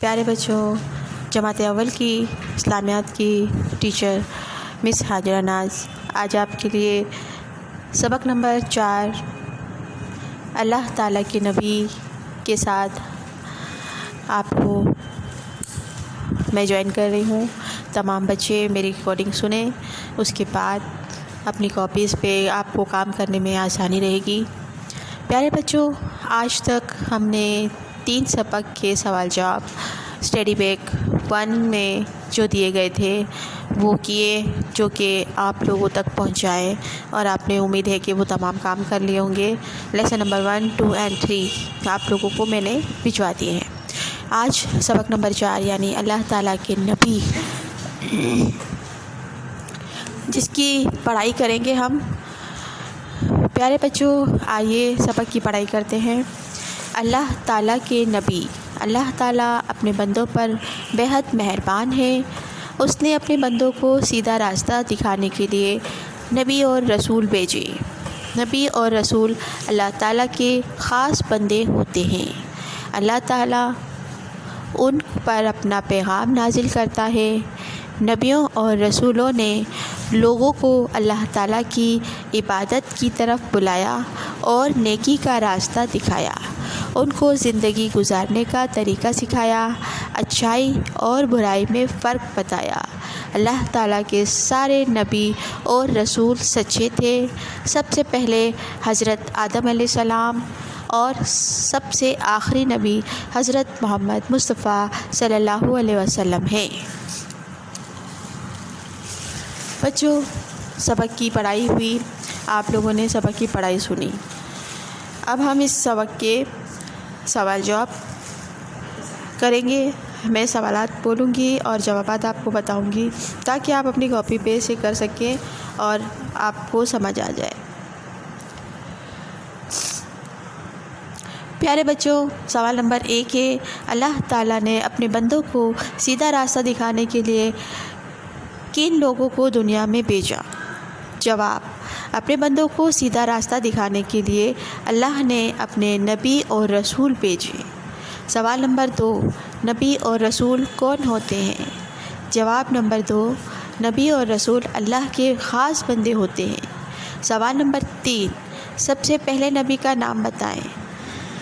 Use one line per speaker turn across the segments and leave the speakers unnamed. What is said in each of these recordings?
پیارے بچوں، جماعت اول کی اسلامیات کی ٹیچر مس حاجرہ ناز آج آپ کے لیے سبق نمبر 4 اللہ تعالیٰ کے نبی کے ساتھ آپ کو میں جوائن کر رہی ہوں۔ تمام بچے میری ریکارڈنگ سنیں، اس کے بعد اپنی کاپیز پہ آپ کو کام کرنے میں آسانی رہے گی۔ پیارے بچوں، آج تک ہم نے 3 سبق کے سوال جواب اسٹڈی بیک 1 میں جو دیے گئے تھے وہ کیے، جو کہ آپ لوگوں تک پہنچائے، اور آپ نے امید ہے کہ وہ تمام کام کر لیے ہوں گے۔ لیسن نمبر 1، 2 اور 3 آپ لوگوں کو میں نے بھجوا دیے ہیں۔ آج سبق نمبر 4 یعنی اللہ تعالیٰ کے نبی، جس کی پڑھائی کریں گے ہم۔ پیارے بچوں، آئیے سبق کی پڑھائی کرتے ہیں۔ اللہ تعالیٰ کے نبی، اللہ تعالیٰ اپنے بندوں پر بہت مہربان ہے۔ اس نے اپنے بندوں کو سیدھا راستہ دکھانے کے لیے نبی اور رسول بھیجے۔ نبی اور رسول اللہ تعالیٰ کے خاص بندے ہوتے ہیں۔ اللہ تعالیٰ ان پر اپنا پیغام نازل کرتا ہے۔ نبیوں اور رسولوں نے لوگوں کو اللہ تعالیٰ کی عبادت کی طرف بلایا اور نیکی کا راستہ دکھایا، ان کو زندگی گزارنے کا طریقہ سکھایا، اچھائی اور برائی میں فرق بتایا۔ اللہ تعالیٰ کے سارے نبی اور رسول سچے تھے۔ سب سے پہلے حضرت آدم علیہ السلام اور سب سے آخری نبی حضرت محمد مصطفیٰ صلی اللہ علیہ وسلم ہیں۔ بچوں، سبق کی پڑھائی ہوئی، آپ لوگوں نے سبق کی پڑھائی سنی۔ اب ہم اس سبق کے سوال جواب کریں گے۔ میں سوالات بولوں گی اور جوابات آپ کو بتاؤں گی تاکہ آپ اپنی کاپی پہ سے کر سکیں اور آپ کو سمجھ آ جائے۔ پیارے بچوں، سوال نمبر 1 ہے، اللہ تعالیٰ نے اپنے بندوں کو سیدھا راستہ دکھانے کے لیے کن لوگوں کو دنیا میں بھیجا؟ جواب، اپنے بندوں کو سیدھا راستہ دکھانے کے لیے اللہ نے اپنے نبی اور رسول بھیجے۔ سوال نمبر 2، نبی اور رسول کون ہوتے ہیں؟ جواب نمبر 2، نبی اور رسول اللہ کے خاص بندے ہوتے ہیں۔ سوال نمبر 3، سب سے پہلے نبی کا نام بتائیں۔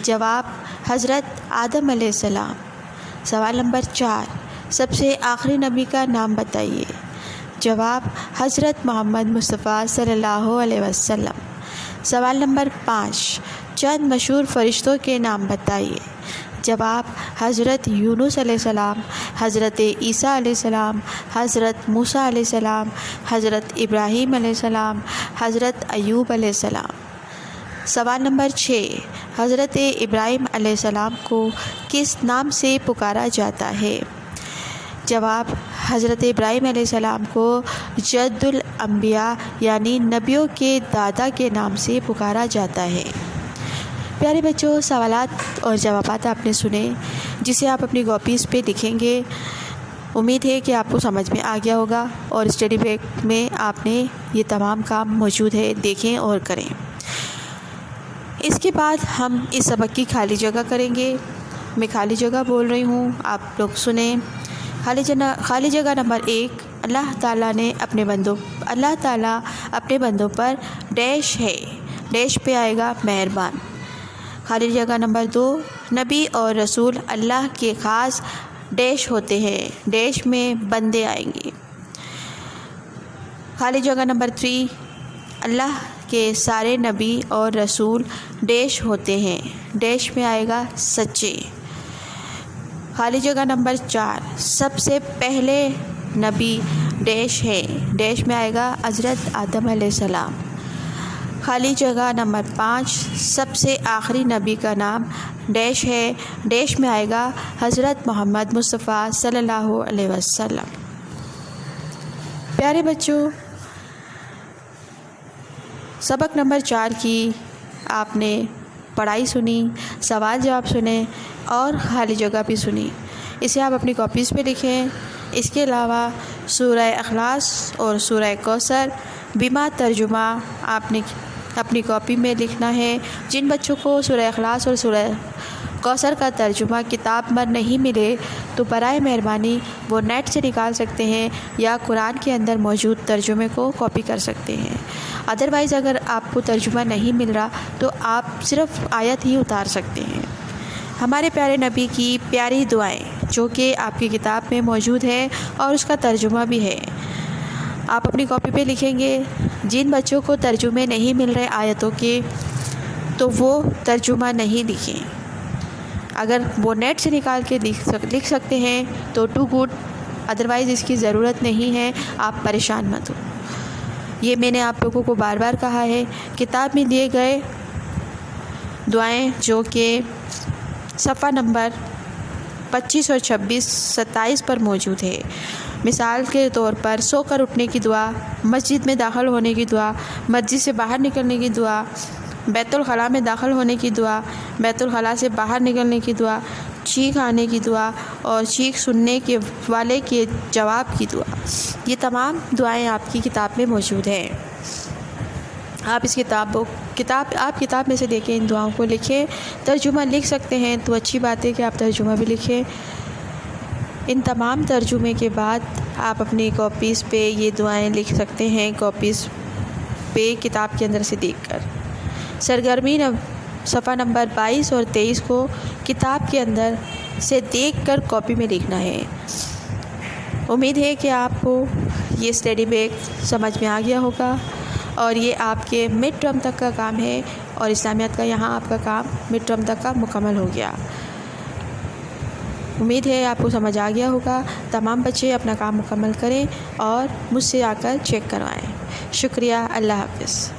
جواب، حضرت آدم علیہ السلام۔ سوال نمبر 4، سب سے آخری نبی کا نام بتائیے۔ جواب، حضرت محمد مصطفیٰ صلی اللہ علیہ وسلم۔ سوال نمبر 5، چند مشہور فرشتوں کے نام بتائیے۔ جواب، حضرت یونس علیہ السلام، حضرت عیسیٰ علیہ السلام، حضرت موسیٰ علیہ السلام، حضرت ابراہیم علیہ السلام، حضرت ایوب علیہ السلام۔ سوال نمبر 6، حضرت ابراہیم علیہ السلام کو کس نام سے پکارا جاتا ہے؟ جواب، حضرت ابراہیم علیہ السلام کو جد الانبیاء یعنی نبیوں کے دادا کے نام سے پکارا جاتا ہے۔ پیارے بچوں، سوالات اور جوابات آپ نے سنے، جسے آپ اپنی کاپیز پہ لکھیں گے۔ امید ہے کہ آپ کو سمجھ میں آ گیا ہوگا، اور اسٹڈی بیک میں آپ نے یہ تمام کام موجود ہے، دیکھیں اور کریں۔ اس کے بعد ہم اس سبق کی خالی جگہ کریں گے۔ میں خالی جگہ بول رہی ہوں، آپ لوگ سنیں۔ خالی جگہ نمبر 1، اللہ تعالیٰ اپنے بندوں پر ڈیش ہے، ڈیش پہ آئے گا مہربان۔ خالی جگہ نمبر 2، نبی اور رسول اللہ کے خاص ڈیش ہوتے ہیں، ڈیش میں بندے آئیں گے۔ خالی جگہ نمبر 3، اللہ کے سارے نبی اور رسول ڈیش ہوتے ہیں، ڈیش میں آئے گا سچے۔ خالی جگہ نمبر 4، سب سے پہلے نبی ڈیش ہے، ڈیش میں آئے گا حضرت آدم علیہ السلام۔ خالی جگہ نمبر 5، سب سے آخری نبی کا نام ڈیش ہے، ڈیش میں آئے گا حضرت محمد مصطفیٰ صلی اللہ علیہ وسلم۔ پیارے بچوں، سبق نمبر 4 کی آپ نے پڑھائی سنی، سوال جواب سنے اور خالی جگہ بھی سنی۔ اسے آپ اپنی کاپیز پہ لکھیں۔ اس کے علاوہ سورہ اخلاص اور سورہ کوثر بما ترجمہ آپ نے اپنی کاپی میں لکھنا ہے۔ جن بچوں کو سورہ اخلاص اور سورہ کوثر کا ترجمہ کتاب پر نہیں ملے تو برائے مہربانی وہ نیٹ سے نکال سکتے ہیں یا قرآن کے اندر موجود ترجمے کو کاپی کر سکتے ہیں۔ ادروائز اگر آپ کو ترجمہ نہیں مل رہا تو آپ صرف آیت ہی اتار سکتے ہیں۔ ہمارے پیارے نبی کی پیاری دعائیں جو کہ آپ کی کتاب میں موجود ہے اور اس کا ترجمہ بھی ہے، آپ اپنی کاپی پہ لکھیں گے۔ جن بچوں کو ترجمے نہیں مل رہے آیتوں کے تو وہ ترجمہ نہیں لکھیں، اگر وہ نیٹ سے نکال کے لکھ سکتے ہیں تو ٹو گڈ، ادروائز اس کی ضرورت نہیں ہے، آپ پریشان مت ہو۔ یہ میں نے آپ لوگوں کو بار بار کہا ہے، کتاب میں دیے گئے دعائیں جو کہ صفحہ نمبر 25 اور 26 27 پر موجود ہے۔ مثال کے طور پر سو کر اٹھنے کی دعا، مسجد میں داخل ہونے کی دعا، مسجد سے باہر نکلنے کی دعا، بیت الخلاء میں داخل ہونے کی دعا، بیت الخلاء سے باہر نکلنے کی دعا، چیخ آنے کی دعا اور چیخ سننے کے والے کے جواب کی دعا، یہ تمام دعائیں آپ کی کتاب میں موجود ہیں۔ آپ اس کتاب میں سے لے کے ان دعاؤں کو لکھیں۔ ترجمہ لکھ سکتے ہیں تو اچھی بات ہے کہ آپ ترجمہ بھی لکھیں۔ ان تمام ترجمے کے بعد آپ اپنی کاپیز پہ یہ دعائیں لکھ سکتے ہیں، کاپیز پہ کتاب کے اندر سے دیکھ کر۔ سرگرمی صفحہ نمبر 22 اور 23 کو کتاب کے اندر سے دیکھ کر کاپی میں لکھنا ہے۔ امید ہے کہ آپ کو یہ اسٹڈی بیگ سمجھ میں آ گیا ہوگا اور یہ آپ کے مڈ ٹرم تک کا کام ہے اور اسلامیات کا یہاں آپ کا کام مڈ ٹرم تک کا مکمل ہو گیا۔ امید ہے آپ کو سمجھ آ گیا ہوگا۔ تمام بچے اپنا کام مکمل کریں اور مجھ سے آ کر چیک کروائیں۔ شکریہ، اللہ حافظ۔